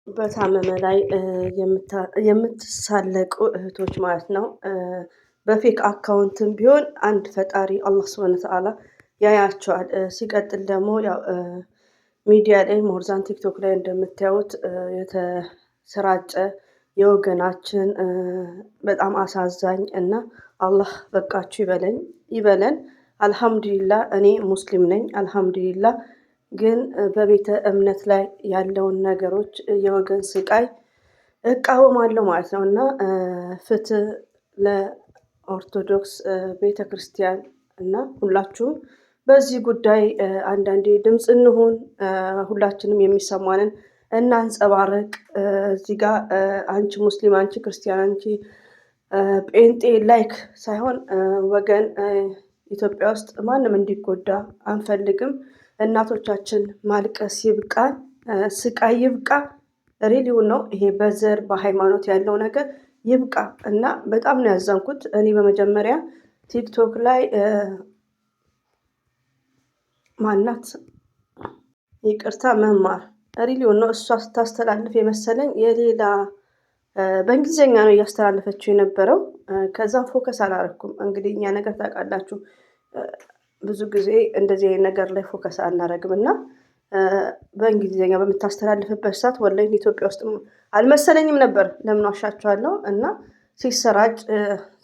በታመመ ላይ የምትሳለቁ እህቶች ማለት ነው። በፌክ አካውንትም ቢሆን አንድ ፈጣሪ አላህ ሱብሃነሁ ወተዓላ ያያቸዋል። ሲቀጥል ደግሞ ያው ሚዲያ ላይ ሞርዛን ቲክቶክ ላይ እንደምታዩት የተሰራጨ የወገናችን በጣም አሳዛኝ እና አላህ በቃችሁ ይበለን። አልሐምዱሊላህ እኔ ሙስሊም ነኝ። አልሐምዱሊላህ ግን በቤተ እምነት ላይ ያለውን ነገሮች የወገን ስቃይ እቃወማለሁ ማለት ነው። እና ፍትህ ለኦርቶዶክስ ቤተ ክርስቲያን እና ሁላችሁም በዚህ ጉዳይ አንዳንዴ ድምፅ እንሁን። ሁላችንም የሚሰማንን እናንጸባርቅ። እዚህ ጋር አንቺ ሙስሊም፣ አንቺ ክርስቲያን፣ አንቺ ጴንጤ ላይክ ሳይሆን ወገን ኢትዮጵያ ውስጥ ማንም እንዲጎዳ አንፈልግም። እናቶቻችን ማልቀስ ይብቃን፣ ስቃይ ይብቃ። ሪሊውን ነው ይሄ በዘር በሃይማኖት ያለው ነገር ይብቃ። እና በጣም ነው ያዘንኩት። እኔ በመጀመሪያ ቲክቶክ ላይ ማናት ይቅርታ መማር ሪሊውን ነው እሷ ስታስተላልፍ የመሰለኝ የሌላ በእንግሊዝኛ ነው እያስተላለፈችው የነበረው። ከዛም ፎከስ አላረኩም። እንግዲህ እኛ ነገር ታውቃላችሁ ብዙ ጊዜ እንደዚህ አይነት ነገር ላይ ፎከስ አናረግም። እና በእንግሊዝኛ በምታስተላልፍበት ሰዓት ወላሂ ኢትዮጵያ ውስጥ አልመሰለኝም ነበር። ለምን ዋሻችኋለሁ? እና ሲሰራጭ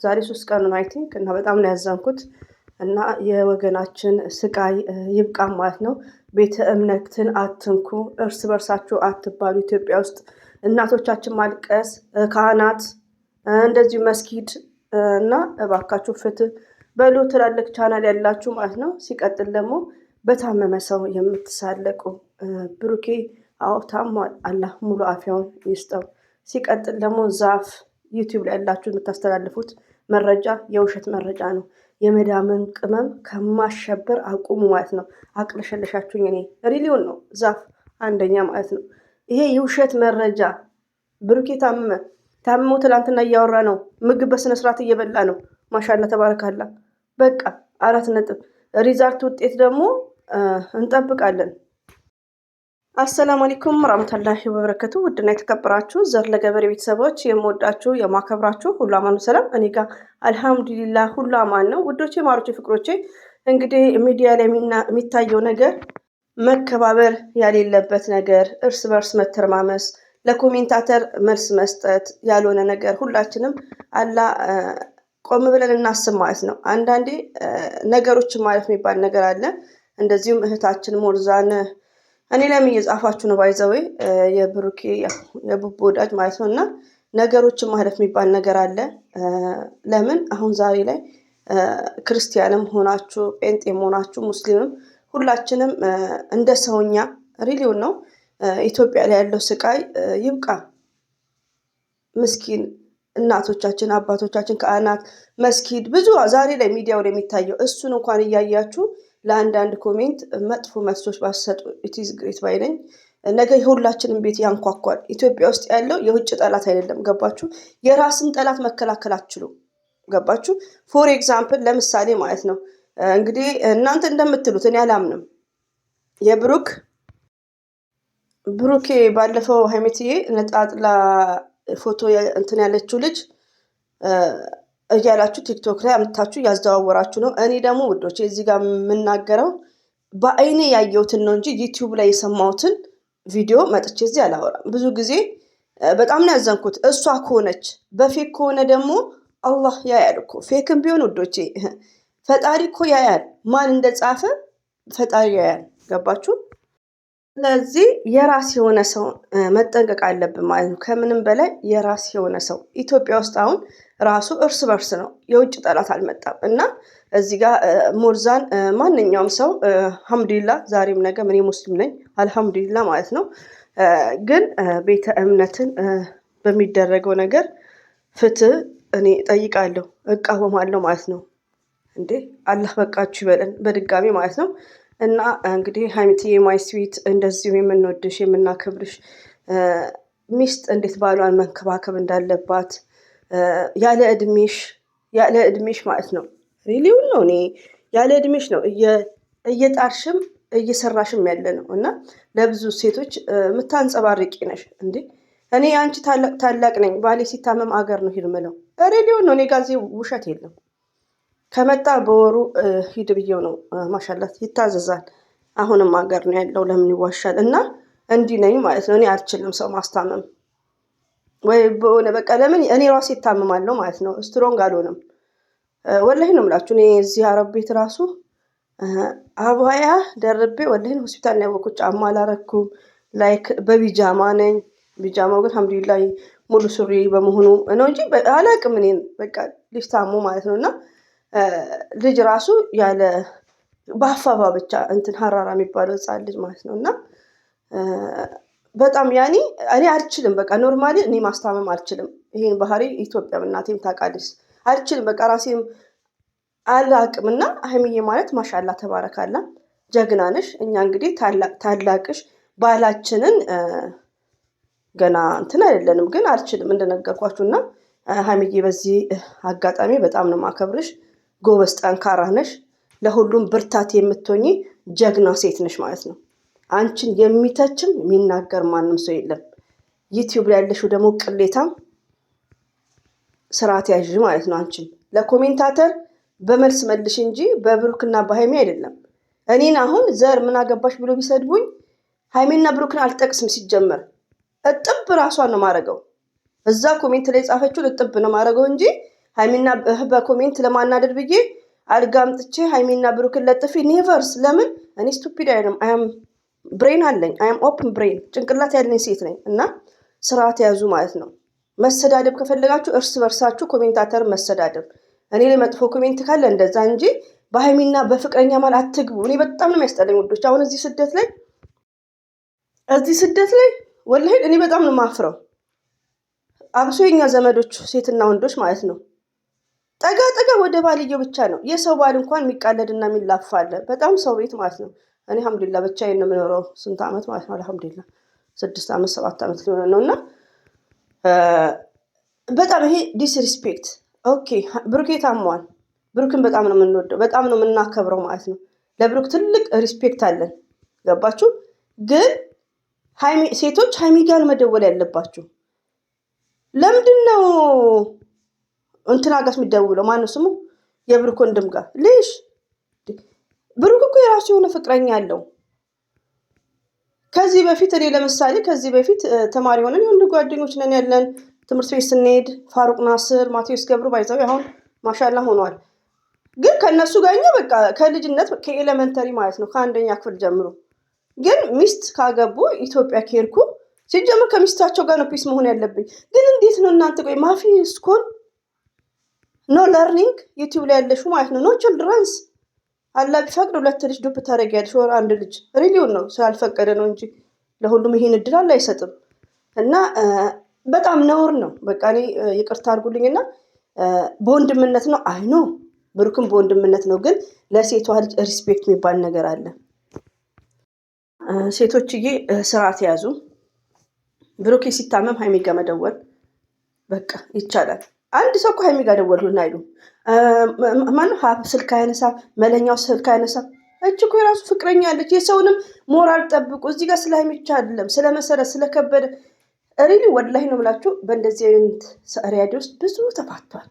ዛሬ 3 ቀን ነው አይ ቲንክ። እና በጣም ነው ያዘንኩት። እና የወገናችን ስቃይ ይብቃ ማለት ነው። ቤተ እምነትን አትንኩ፣ እርስ በርሳችሁ አትባሉ። ኢትዮጵያ ውስጥ እናቶቻችን ማልቀስ፣ ካህናት እንደዚሁ መስጊድ እና እባካችሁ ፍትህ በሉ ትላልቅ ቻናል ያላችሁ ማለት ነው። ሲቀጥል ደግሞ በታመመ ሰው የምትሳለቁ ብሩኬ አዎ ታሟል፣ አላህ ሙሉ አፊያውን ይስጠው። ሲቀጥል ደግሞ ዛፍ ዩቲዩብ ላይ ያላችሁ የምታስተላልፉት መረጃ የውሸት መረጃ ነው። የመዳምን ቅመም ከማሸበር አቁሙ ማለት ነው። አቅለሸለሻችሁኝ። እኔ ሪሊውን ነው ዛፍ አንደኛ ማለት ነው። ይሄ የውሸት መረጃ ብሩኬ ታምሞ ትላንትና እያወራ ነው። ምግብ በስነ ስርዓት እየበላ ነው። ማሻላ ተባረካላ። በቃ 4 ነጥብ። ሪዛልት ውጤት ደግሞ እንጠብቃለን። አሰላሙ አለይኩም ወራህመቱላሂ ወበረከቱ። ውድና የተከበራችሁ ዘር ለገበሬ ቤተሰቦች የምወዳችሁ የማከብራችሁ ሁሉ አማኑ ሰላም፣ እኔ ጋር አልሐምዱሊላህ ሁሉ አማን ነው። ውዶቼ ማሮቼ ፍቅሮቼ፣ እንግዲህ ሚዲያ ላይ የሚታየው ነገር መከባበር ያሌለበት ነገር፣ እርስ በርስ መተረማመስ፣ ለኮሜንታተር መልስ መስጠት ያልሆነ ነገር ሁላችንም ቆም ብለን እናስብ ማለት ነው። አንዳንዴ ነገሮችን ማለት የሚባል ነገር አለ። እንደዚሁም እህታችን ሞርዛን እኔ ለምን እየጻፋችሁ ነው? ባይዘዌ የብሩኬ የቡቡ ወዳጅ ማለት ነው። እና ነገሮችን ማለት የሚባል ነገር አለ። ለምን አሁን ዛሬ ላይ ክርስቲያንም ሆናችሁ ጴንጤም ሆናችሁ ሙስሊምም ሁላችንም እንደ ሰውኛ ሪሊውን ነው ኢትዮጵያ ላይ ያለው ስቃይ ይብቃ። ምስኪን እናቶቻችን አባቶቻችን ካህናት መስጊድ ብዙ ዛሬ ላይ ሚዲያው ላይ የሚታየው እሱን እንኳን እያያችሁ ለአንዳንድ ኮሜንት መጥፎ መልሶች ባሰጡ ኢትዝ ግሬት ባይ ነኝ። ነገ የሁላችንም ቤት ያንኳኳል። ኢትዮጵያ ውስጥ ያለው የውጭ ጠላት አይደለም። ገባችሁ? የራስን ጠላት መከላከል አትችሉ። ገባችሁ? ፎር ኤግዛምፕል ለምሳሌ ማለት ነው እንግዲህ እናንተ እንደምትሉት እኔ አላምንም። ብሩኬ ባለፈው ሀይሜትዬ ነጣጥላ ፎቶ እንትን ያለችው ልጅ እያላችሁ ቲክቶክ ላይ አምጥታችሁ ያዘዋወራችሁ ነው። እኔ ደግሞ ውዶቼ እዚህ ጋር የምናገረው በአይኔ ያየሁትን ነው እንጂ ዩቲዩብ ላይ የሰማሁትን ቪዲዮ መጥቼ እዚህ አላወራም። ብዙ ጊዜ በጣም ነው ያዘንኩት። እሷ ከሆነች በፌክ ከሆነ ደግሞ አላህ ያያል እኮ። ፌክም ቢሆን ውዶቼ ፈጣሪ እኮ ያያል። ማን እንደጻፈ ፈጣሪ ያያል። ገባችሁ? ስለዚህ የራስ የሆነ ሰው መጠንቀቅ አለብን ማለት ነው። ከምንም በላይ የራስ የሆነ ሰው ኢትዮጵያ ውስጥ አሁን ራሱ እርስ በርስ ነው። የውጭ ጠላት አልመጣም። እና እዚህ ጋር ሞርዛን ማንኛውም ሰው አልሐምዱሊላህ ዛሬም ነገ እኔ ሙስሊም ነኝ አልሐምዱሊላህ ማለት ነው። ግን ቤተ እምነትን በሚደረገው ነገር ፍትህ እኔ እጠይቃለሁ፣ እቃወማለሁ ማለት ነው። እንዴ አላህ በቃችሁ ይበለን በድጋሚ ማለት ነው። እና እንግዲህ ሀይሚትዬ ማይ ስዊት እንደዚሁ የምንወድሽ የምናከብርሽ ሚስት እንዴት ባሏን መንከባከብ እንዳለባት ያለ እድሜሽ ማለት ነው። ሪሊውን ነው እኔ ያለ እድሜሽ ነው እየጣርሽም እየሰራሽም ያለ ነው እና ለብዙ ሴቶች የምታንጸባርቂ ነሽ እንዴ። እኔ አንቺ ታላቅ ነኝ ባሌ ሲታመም አገር ነው ሂድ ምለው ሬዲዮ ነው። እኔ ጋዜ ውሸት የለም። ከመጣ በወሩ ሂድ ብዬው ነው። ማሻላት ይታዘዛል። አሁንም አገር ነው ያለው ለምን ይዋሻል? እና እንዲህ ነኝ ማለት ነው። እኔ አልችልም ሰው ማስታመም ወይ በሆነ በቃ ለምን እኔ ራሴ እታመማለሁ ማለት ነው። ስትሮንግ አልሆንም። ወላሂ ነው የምላችሁ። እኔ እዚህ አረብ ቤት ራሱ አባያ ደርቤ ወላሂ ሆስፒታል ነው ያወቅኩት። ጫማ አላረኩም። ላይክ በቢጃማ ነኝ። ቢጃማው ግን አልሐምዱሊላህ ሙሉ ሱሪ በመሆኑ ነው እንጂ አላቅም። እኔን በቃ ልጅ ታሞ ማለት ነው እና ልጅ ራሱ ያለ በአፋባ ብቻ እንትን ሀራራ የሚባለው ህፃን ልጅ ማለት ነው እና በጣም ያኔ እኔ አልችልም። በቃ ኖርማሊ እኔ ማስታመም አልችልም። ይሄን ባህሪ ኢትዮጵያ እናቴም ታውቃለች። አልችልም በቃ ራሴም አላቅምና ሀይሚዬ ማለት ማሻላ ተባረካላ ጀግና ነሽ። እኛ እንግዲህ ታላቅሽ ባላችንን ገና እንትን አይደለንም ግን አልችልም እንደነገርኳችሁና ሀይሚዬ በዚህ አጋጣሚ በጣም ነው ማከብርሽ። ጎበዝ ጠንካራ ነሽ። ለሁሉም ብርታት የምትሆኚ ጀግና ሴት ነሽ ማለት ነው። አንቺን የሚተችም የሚናገር ማንም ሰው የለም። ዩቲዩብ ላይ ያለሽው ደግሞ ቅሌታም ስርዓት ያዥ ማለት ነው። አንቺን ለኮሜንታተር በመልስ መልሽ እንጂ በብሩክና በሀይሜ አይደለም። እኔን አሁን ዘር ምን አገባሽ ብሎ ቢሰድቡኝ ሀይሜና ብሩክን አልጠቅስም። ሲጀመር እጥብ ራሷን ነው ማረገው። እዛ ኮሜንት ላይ ጻፈችውን እጥብ ነው ማረገው እንጂ ሀይሜና በኮሜንት ለማናደድ ብዬ አልጋምጥቼ ሀይሜና ብሩክን ለጥፊ ኔቨርስ። ለምን እኔ ስቱፒድ አይደለም። አያም ብሬን አለኝ። አያም ኦፕን ብሬን ጭንቅላት ያለኝ ሴት ነኝ እና ስርዓት ያዙ ማለት ነው። መሰዳደብ ከፈለጋችሁ እርስ በርሳችሁ ኮሜንታተር መሰዳደብ። እኔ ላይ መጥፎ ኮሜንት ካለ እንደዛ እንጂ በሀይሚና በፍቅረኛ ማለት አትግቡ። እኔ በጣም ነው የሚያስጠላኝ ውዶች። አሁን እዚህ ስደት ላይ ወላሂ እኔ በጣም ነው ማፍረው። አብሶ የኛ ዘመዶች ሴትና ወንዶች ማለት ነው ጠጋ ወደ ባልየው ብቻ ነው። የሰው ባል እንኳን የሚቃለድና የሚላፋ አለ። በጣም ሰው ቤት ማለት ነው። እኔ አልሐምዱሊላህ ብቻዬን ነው የምኖረው። ስንት ዓመት ማለት ነው? አልሐምዱሊላህ 6 ዓመት 7 ዓመት ሊሆን ነው እና በጣም ይሄ ዲስሪስፔክት። ኦኬ ብሩኬ ታሟል። ብሩክን በጣም ነው የምንወደው፣ በጣም ነው የምናከብረው ማለት ነው። ለብሩክ ትልቅ ሪስፔክት አለን። ገባችሁ? ግን ሴቶች ሀይሚ ጋር መደወል ያለባችሁ ለምንድን ነው? እንትና ጋር የሚደውለው ማነው ስሙ? የብሩክ ወንድም ጋር ልሽ ብሩክ እኮ የራሱ የሆነ ፍቅረኛ አለው። ከዚህ በፊት እኔ ለምሳሌ ተማሪ ሆነን የወንድ ጓደኞች ነን ያለን ትምህርት ቤት ስንሄድ ፋሩቅ ናስር፣ ማቴዎስ ገብሩ ባይዘው አሁን ማሻላ ሆኗል። ግን ከነሱ ጋር እኛ በቃ ከልጅነት ከኤሌመንተሪ ማለት ነው ከአንደኛ ክፍል ጀምሮ። ግን ሚስት ካገቡ ኢትዮጵያ ከሄድኩ ሲጀምር ከሚስታቸው ጋር ነው ፒስ መሆን ያለብኝ። ግን እንዴት ነው እናንተ ቆይ ማፊ ስኮል ኖ ለርኒንግ ዩቲዩብ ላይ ያለሹ ማለት ነው። ኖ ችልድረንስ አላ ቢፈቅድ 2 ልጅ ዱብ ታደርጊያለሽ ወር 1 ልጅ ሪሊውን ነው ስላልፈቀደ ነው እንጂ ለሁሉም ይሄን እድል አለ አይሰጥም። እና በጣም ነውር ነው። በቃ እኔ ይቅርታ አድርጉልኝና በወንድምነት ነው አይ ኖ ብሩክም በወንድምነት ነው። ግን ለሴቷ ልጅ ሪስፔክት የሚባል ነገር አለ። ሴቶችዬ ስርዓት ያዙ። ብሩኬ ሲታመም ሀይሚ ጋር መደወል በቃ ይቻላል። አንድ ሰው እኮ ሀይሚ ጋር ደወሉና አይሉ ማነው ስልክ አይነሳ፣ መለኛው ስልክ አይነሳ። እች እኮ የራሱ ፍቅረኛ አለች። የሰውንም ሞራል ጠብቁ። እዚህ ጋር ስለ ሀይሚ ብቻ አይደለም ስለ መሰረት ስለከበደ ሪሊ ወላሂ ነው የምላችሁ። በእንደዚህ አይነት ሪያድ ውስጥ ብዙ ተፋቷል።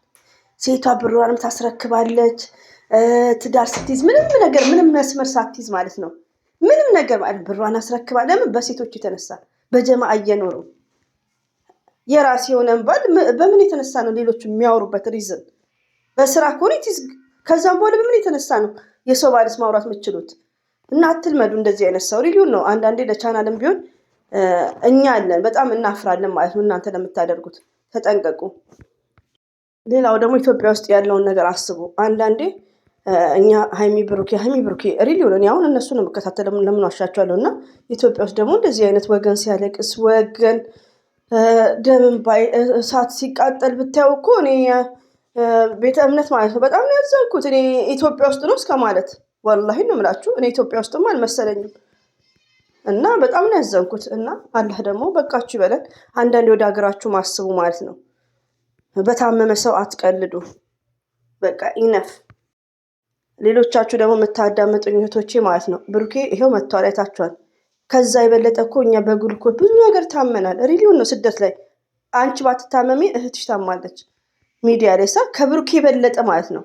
ሴቷ ብሯንም ታስረክባለች። ትዳር ስትይዝ ምንም መስመር ሳትይዝ ማለት ነው ምንም ነገር ማለት ብሯን አስረክባ። ለምን? በሴቶች የተነሳ በጀማ እየኖሩ የራስ የሆነ ባል በምን የተነሳ ነው ሌሎቹ የሚያወሩበት ሪዝን? በስራ ከሆነ ከዛም በኋላ በምን የተነሳ ነው የሰው ባልስ ማውራት የምችሉት? እና አትልመዱ እንደዚህ አይነት ሰው ሪሊውን ነው። አንዳንዴ ለቻናልም ቢሆን እኛ አለን በጣም እናፍራለን ማለት ነው። እናንተ ለምታደርጉት ተጠንቀቁ። ሌላው ደግሞ ኢትዮጵያ ውስጥ ያለውን ነገር አስቡ። አንዳንዴ እኛ ሀይሚ ብሩኬ ሪሊውን እኔ አሁን እነሱ ነው የምከታተለው ለምን ዋሻቸዋለሁ። እና ኢትዮጵያ ውስጥ ደግሞ እንደዚህ አይነት ወገን ሲያለቅስ ወገን ደምን ባይ እሳት ሲቃጠል ብታየው እኮ እኔ ቤተ እምነት ማለት ነው በጣም ነው ያዘንኩት። እኔ ኢትዮጵያ ውስጥ ነው እስከ ማለት ወላሂ ነው የምላችሁ። እኔ ኢትዮጵያ ውስጥም አልመሰለኝም እና በጣም ነው ያዘንኩት። እና አላህ ደግሞ በቃችሁ ይበለን። አንዳንዴ ወደ ሀገራችሁ ማስቡ ማለት ነው። በታመመ ሰው አትቀልዱ። በቃ ኢነፍ ሌሎቻችሁ ደግሞ የምታዳምጡኝ እህቶቼ ማለት ነው ብሩኬ ይሄው መጥቷል፣ አይታችኋል። ከዛ የበለጠ እኮ እኛ በግሉኮስ ብዙ ነገር ታመናል። ሪሊውን ነው ስደት ላይ አንቺ ባትታመሚ እህትሽ ታማለች። ሚዲያ ላይ ከብሩኬ የበለጠ ማለት ነው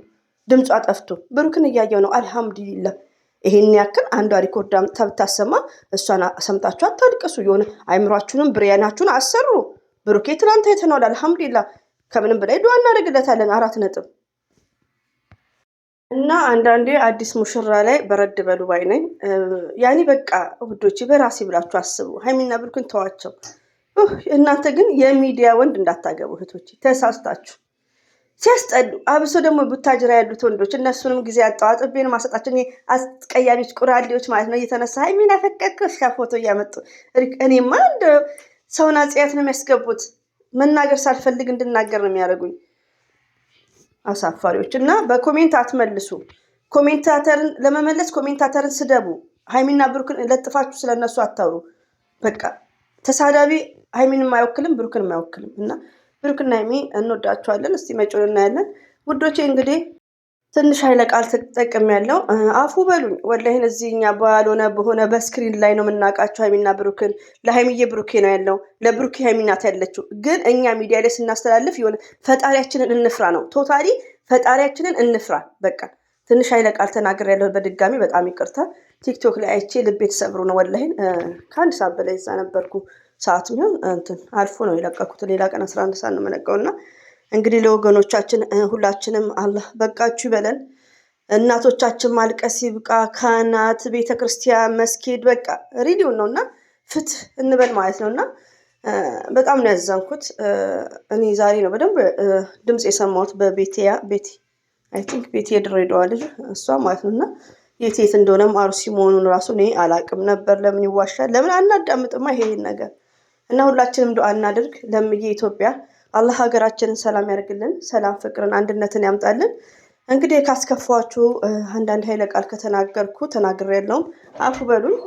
ድምጿ ጠፍቶ ብሩክን እያየው ነው። አልሐምዱሊላ ይሄን ያክል አንዷ ሪኮርድ ብታሰማ እሷን ሰምታችሁ አታልቅሱ። የሆነ አይምሯችሁንም ብሬናችሁን አሰሩ። ብሩኬ ትናንት አይተነዋል። አልሐምዱሊላ ከምንም በላይ ዱዓ እናደርግለታለን። 4 ነጥብ እና አንዳንዴ አዲስ ሙሽራ ላይ በረድ በሉ ባይ ነኝ። ያኔ በቃ ውዶች በራሴ ብላችሁ አስቡ። ሀይሚና ብሩክን ተዋቸው። እናንተ ግን የሚዲያ ወንድ እንዳታገቡ እህቶች፣ ተሳስታችሁ። ሲያስጠሉ አብሶ ደግሞ ቡታጅራ ያሉት ወንዶች እነሱንም ጊዜ አጠዋጥቤን ማሰጣቸው አስቀያሚዎች ቁራሌዎች ማለት ነው። እየተነሳ ሀይሚን አፈቀድኩሽ ፎቶ እያመጡ እኔማ እንደ ሰውን አጽያት ነው የሚያስገቡት። መናገር ሳልፈልግ እንድናገር ነው የሚያደርጉኝ አሳፋሪዎች። እና በኮሜንት አትመልሱ። ኮሜንታተርን ለመመለስ ኮሜንታተርን ስደቡ። ሀይሚና ብሩክን ለጥፋችሁ ስለነሱ አታውሩ። በቃ ተሳዳቢ ሀይሚንም አይወክልም ብሩክንም አይወክልም። እና ብሩክና ሀይሚ እንወዳቸዋለን። እስቲ መጪውን እናያለን ውዶቼ። እንግዲህ ትንሽ ኃይለ ቃል ተጠቅም ያለው አፉ በሉኝ። ወላሂን እዚህኛ ባልሆነ በሆነ በስክሪን ላይ ነው የምናውቃቸው ሀይሚና ብሩክን። ለሀይሚዬ ብሩኬ ነው ያለው፣ ለብሩኬ ሀይሚናት ያለችው። ግን እኛ ሚዲያ ላይ ስናስተላልፍ የሆነ ፈጣሪያችንን እንፍራ ነው። ቶታሊ ፈጣሪያችንን እንፍራ። በቃ ትንሽ ኃይለ ቃል ተናገር ያለው በድጋሚ በጣም ይቅርታ። ቲክቶክ ላይ አይቼ ልቤ ተሰብሮ ነው ወላሂን። ከ1 ሰዓት በላይ እዛ ነበርኩ። ሰዓት ሚሆን እንትን አልፎ ነው የለቀኩት። ሌላ ቀን 11 ሰዓት ነው የምለቀውና እንግዲህ ለወገኖቻችን ሁላችንም አላህ በቃችሁ ይበለን። እናቶቻችን ማልቀስ ይብቃ። ካህናት፣ ቤተክርስቲያን፣ መስጊድ በቃ ሪዲውን ነውና ፍትህ እንበል ማለት ነውና በጣም ነው ያዘንኩት። እኔ ዛሬ ነው በደንብ ድምጽ የሰማሁት በቤቴያ ቤቴ አይ ቲንክ ቤቴ የድሬዳዋ ልጅ እሷ ማለት ነውና የት እንደሆነም አርሲ መሆኑን ራሱ እኔ አላቅም ነበር። ለምን ይዋሻል? ለምን አናዳምጥማ ይሄን ነገር? እና ሁላችንም ዱዓ እናድርግ ለምዬ ኢትዮጵያ። አላህ ሀገራችንን ሰላም ያደርግልን። ሰላም፣ ፍቅርን፣ አንድነትን ያምጣልን። እንግዲህ ካስከፋችሁ አንዳንድ ኃይለ ቃል ከተናገርኩ ተናግሬ ያለውም አፉ በሉኝ።